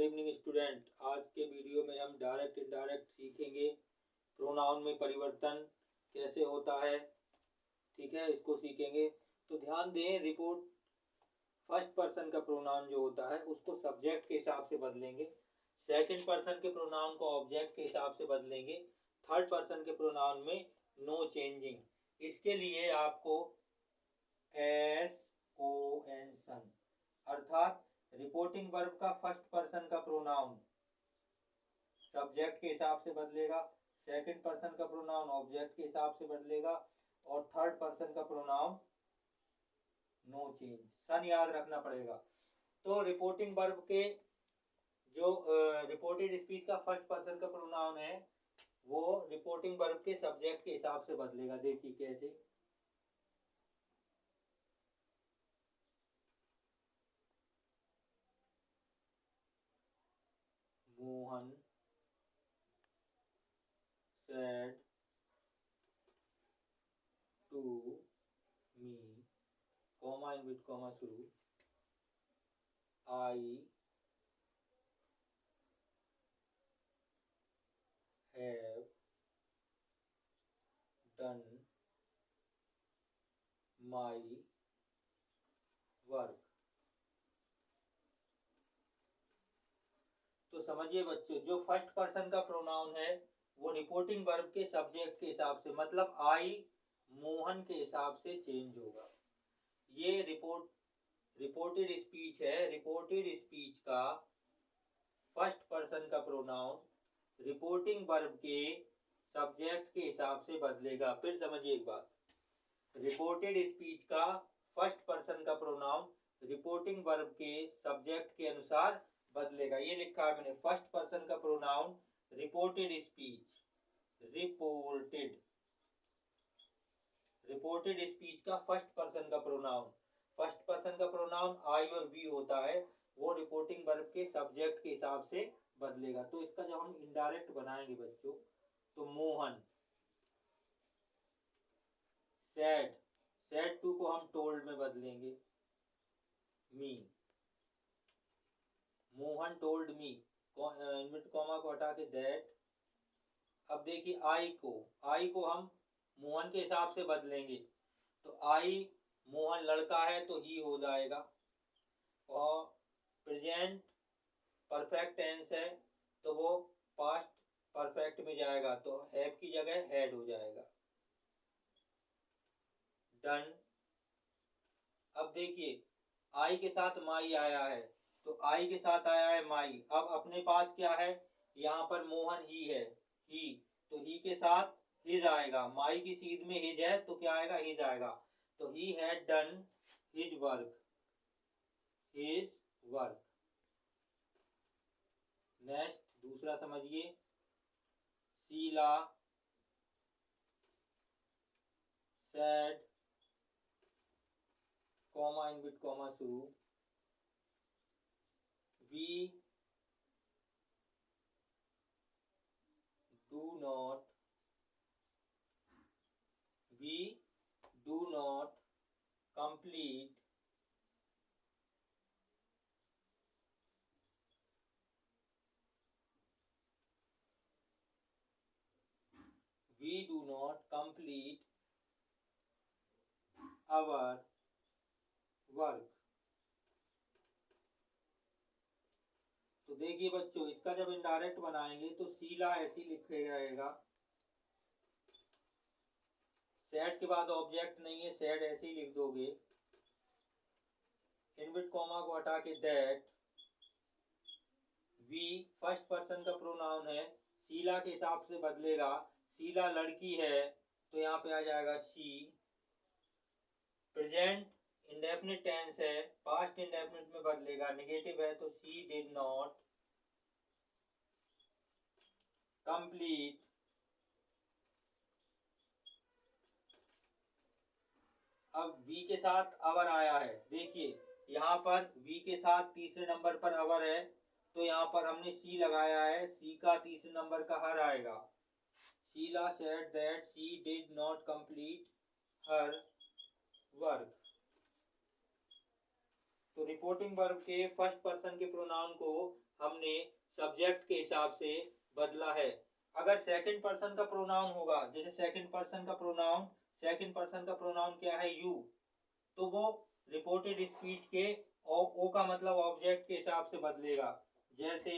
Evening student. आज के video में हम डायरेक्ट इनडायरेक्ट सीखेंगे प्रोनाउन में परिवर्तन कैसे होता है। ठीक है, इसको सीखेंगे। तो ध्यान दें, रिपोर्ट फर्स्ट पर्सन का प्रोनाउन जो होता है उसको सब्जेक्ट के हिसाब से बदलेंगे, सेकंड पर्सन के प्रोनाउन को ऑब्जेक्ट के हिसाब से बदलेंगे, थर्ड पर्सन के प्रोनाउन में नो चेंजिंग। इसके लिए आपको SON सन अर्थात रिपोर्टिंग वर्ब का फर्स्ट पर्सन का प्रोनाउन सब्जेक्ट के हिसाब से बदलेगा, सेकंड पर्सन का प्रोनाउन ऑब्जेक्ट के हिसाब से बदलेगा और थर्ड पर्सन का प्रोनाउन नो चेंज। सन याद रखना पड़ेगा। तो रिपोर्टिंग वर्ब के जो रिपोर्टेड स्पीच का फर्स्ट पर्सन का प्रोनाउन है वो रिपोर्टिंग वर्ब के सब्जेक्ट के हिसाब से बदलेगा। देखिए कैसे। Mohan said to me, comma in with comma शुरू, I have done my work। तो समझिए बच्चों, जो फर्स्ट पर्सन का प्रोनाउन है वो रिपोर्टिंग वर्ब के सब्जेक्ट के हिसाब से, मतलब आई मोहन के हिसाब से चेंज होगा। ये रिपोर्टेड स्पीच है। रिपोर्टेड स्पीच का फर्स्ट पर्सन का प्रोनाउन रिपोर्टिंग वर्ब के सब्जेक्ट के हिसाब से बदलेगा। फिर समझिए एक बात, रिपोर्टेड स्पीच का फर्स्ट पर्सन का प्रोनाउन रिपोर्टिंग वर्ब के सब्जेक्ट के अनुसार बदलेगा। ये लिखा है मैंने, फर्स्ट पर्सन का pronoun reported speech, reported speech का फर्स्ट पर्सन का प्रोनाउन, फर्स्ट पर्सन का प्रोनाउन आई और वी होता है, वो रिपोर्टिंग वर्ब के सब्जेक्ट के हिसाब से बदलेगा। तो इसका जब हम इनडायरेक्ट बनाएंगे बच्चों, तो मोहन सेड टू को हम टोल्ड में बदलेंगे, me, Mohan told me, invert comma को हटा के दैट। अब देखिए आई को हम मोहन के हिसाब से बदलेंगे, तो आई मोहन लड़का है तो ही हो जाएगा, और प्रेजेंट परफेक्ट टेंस है तो वो पास्ट परफेक्ट में जाएगा, तो हैव की जगह हैड हो जाएगा। डन। अब देखिए आई के साथ माई आया है, तो आई के साथ आया है माई। अब अपने पास क्या है, यहाँ पर मोहन ही है, ही, तो ही के साथ हिज आएगा। माई की सीध में हिज है तो क्या आएगा, हिज आएगा। तो he had done his work, next दूसरा समझिए, Sheela said, comma inverted comma शुरू, we do not complete our work. तो देखिए बच्चों, इसका जब इनडायरेक्ट बनाएंगे तो शीला ऐसी लिखे रहेगा, सेड के बाद ऑब्जेक्ट नहीं है, सेड ऐसे ही लिख दोगे, इनबिट कॉमा को हटा के दैट, वी फर्स्ट पर्सन का प्रोनाउन है, शीला के हिसाब से बदलेगा। शीला लड़की है तो यहाँ पे आ जाएगा शी। प्रेजेंट इंडेफिनिट टेंस है, पास्ट इंडेफिनिट में बदलेगा, नेगेटिव है तो शी डिड नॉट कंप्लीट अब वी के साथ अवर आया है। देखिए यहाँ पर वी के साथ तीसरे नंबर पर अवर है, तो यहाँ पर हमने सी लगाया है, सी का तीसरे नंबर का हर आएगा। Sheela said that she did not complete her work. तो रिपोर्टिंग वर्ब के फर्स्ट पर्सन के प्रोनाउन को हमने सब्जेक्ट के हिसाब से बदला है। अगर सेकंड पर्सन का प्रोनाउन होगा, जैसे सेकंड पर्सन का प्रोनाउन क्या है, यू, तो वो रिपोर्टेड स्पीच के ओ का मतलब ऑब्जेक्ट के हिसाब से बदलेगा। जैसे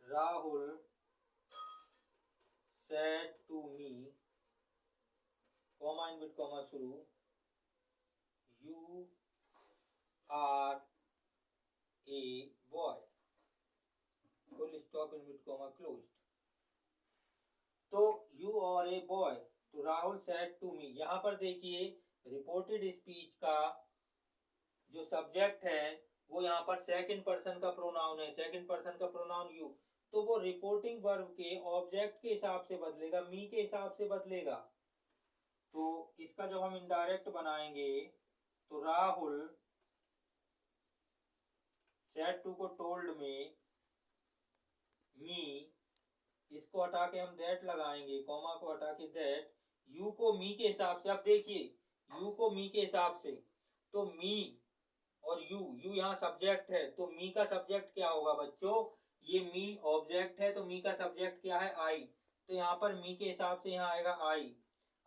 Rahul said to me, comma in with comma शुरू, you are a boy, full stop in with comma closed। तो you are a boy, तो राहुल said to me, यहाँ पर देखिए रिपोर्टेड स्पीच का जो सब्जेक्ट है वो यहाँ पर सेकंड पर्सन का प्रोनाउन है, सेकंड पर्सन का प्रोनाउन यू, तो वो रिपोर्टिंग वर्ब के ऑब्जेक्ट के हिसाब से बदलेगा, मी के हिसाब से बदलेगा। तो इसका जब हम इनडायरेक्ट बनाएंगे तो राहुल सेड टू को टोल्ड में, मी, इसको हटा के हम दैट लगाएंगे, कॉमा को हटा के दैट, यू को मी के हिसाब से। अब देखिए यू को मी के हिसाब से, तो मी और यू यहाँ सब्जेक्ट है, तो मी का सब्जेक्ट क्या होगा बच्चों, ये मी ऑब्जेक्ट है, तो मी का सब्जेक्ट क्या है, आई, तो यहाँ पर मी के हिसाब से यहाँ आएगा आई।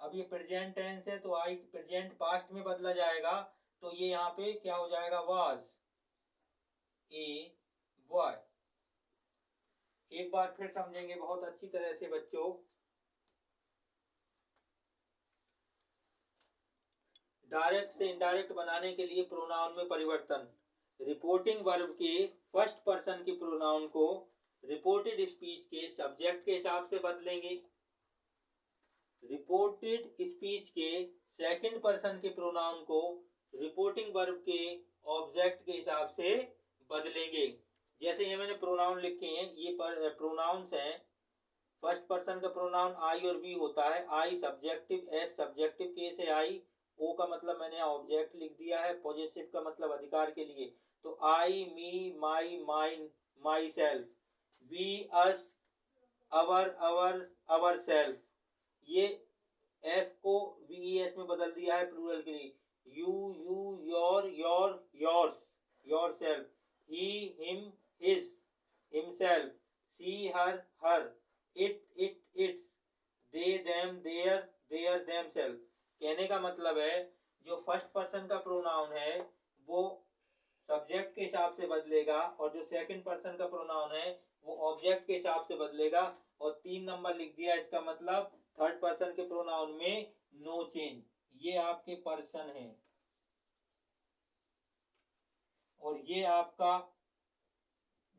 अब ये प्रेजेंट टेंस है तो आई प्रेजेंट पास्ट में बदला जाएगा, तो ये यहाँ पे क्या हो जाएगा, वाज ए बॉय। एक बार फिर समझेंगे बहुत अच्छी तरह से बच्चों। डायरेक्ट से इनडायरेक्ट बनाने के लिए प्रोनाउन में परिवर्तन। रिपोर्टिंग वर्ब के फर्स्ट पर्सन के प्रोनाउन को रिपोर्टेड स्पीच के सब्जेक्ट के हिसाब से बदलेंगे। रिपोर्टेड स्पीच के सेकंड पर्सन के प्रोनाउन को रिपोर्टिंग वर्ब के ऑब्जेक्ट के हिसाब से बदलेंगे। जैसे ये मैंने प्रोनाउन लिखे हैं, ये प्रोनाउंस हैं। फर्स्ट पर्सन का प्रोनाउन आई और वी होता है। आई सब्जेक्टिव, एस सब्जेक्टिव केस है आई, ओ का मतलब मैंने ऑब्जेक्ट लिख दिया है, पॉजेसिव का मतलब अधिकार के लिए, तो I, me, my, mine, myself, we, us, our, ourself. ये एफ को वीएस में बदल दिया है प्लूरल के लिए, you, your, yours, yourself, he, him, his, himself, she, her, its, they, them, their, themselves. कहने का मतलब है जो फर्स्ट पर्सन का प्रोनाउन है वो सब्जेक्ट के हिसाब से बदलेगा, और जो सेकंड पर्सन का प्रोनाउन है वो ऑब्जेक्ट के हिसाब से बदलेगा। और 3 नंबर लिख दिया, इसका मतलब थर्ड पर्सन के प्रोनाउन में नो चेंज। ये आपके पर्सन है और ये आपका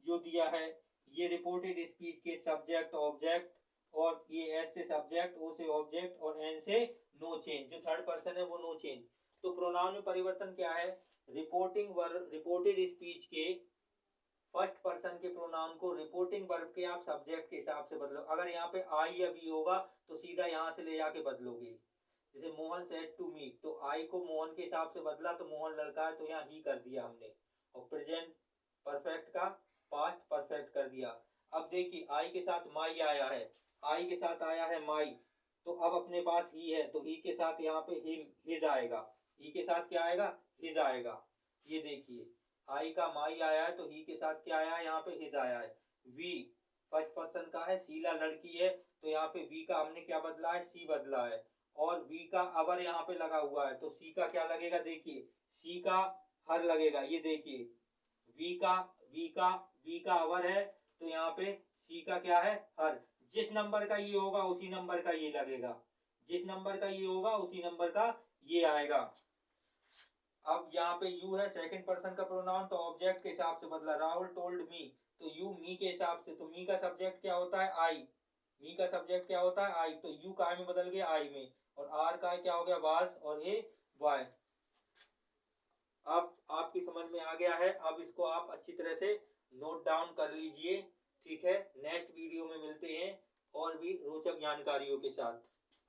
जो दिया है ये रिपोर्टेड स्पीच के सब्जेक्ट ऑब्जेक्ट, और ये एस से सब्जेक्ट, ओ से ऑब्जेक्ट और एन से नो चेंज। जो थर्ड पर्सन है वो नो चेंज। तो प्रोनाउन में परिवर्तन क्या है, रिपोर्टेड स्पीच के फर्स्ट पर्सन के प्रोनाउन को रिपोर्टिंग वर्ब के आप सब्जेक्ट के हिसाब से बदलो। अगर यहाँ पे आई या वी होगा तो सीधा यहाँ से ले जाके बदलोगे। जैसे मोहन सेड टू मी, तो आई को मोहन के हिसाब से बदला, तो मोहन लड़का है तो यहाँ ही कर दिया हमने, और प्रेजेंट परफेक्ट का पास्ट परफेक्ट कर दिया। अब देखिए आई के साथ माई आया है, आई के साथ आया है माई, तो अब अपने पास ही है, तो ही के साथ यहाँ पे हिम, हिज आएगा। ही के साथ क्या आएगा, हिज आएगा। ये देखिए आई का माई आया है तो ही के साथ क्या आया है, यहाँ पे हिज आया है। वी फर्स्ट पर्सन का है, शीला लड़की है, तो यहाँ पे वी का हमने क्या बदला है, सी बदला है, और वी का अवर यहाँ पे लगा हुआ है, तो सी का क्या लगेगा, देखिए सी का हर लगेगा। ये देखिए वी का अवर है, तो यहाँ पे सी का क्या है, हर। जिस नंबर का ये होगा उसी नंबर का ये लगेगा, जिस नंबर का ये होगा उसी नंबर का ये आएगा। अब यहाँ पे यू है सेकंड पर्सन का प्रोनाउन, तो ऑब्जेक्ट के हिसाब से बदला। राहुल टोल्ड मी, तो यू मी के हिसाब से, तो मी का सब्जेक्ट क्या होता है, आई, मी का सब्जेक्ट क्या होता है, आई, तो यू का में बदल गया आई में, और आर का क्या हो गया, वाज, और ए वाई। अब आपकी समझ में आ गया है। अब इसको आप अच्छी तरह से नोट डाउन कर लीजिए, ठीक है। नेक्स्ट वीडियो में मिलते हैं और भी रोचक जानकारियों के साथ।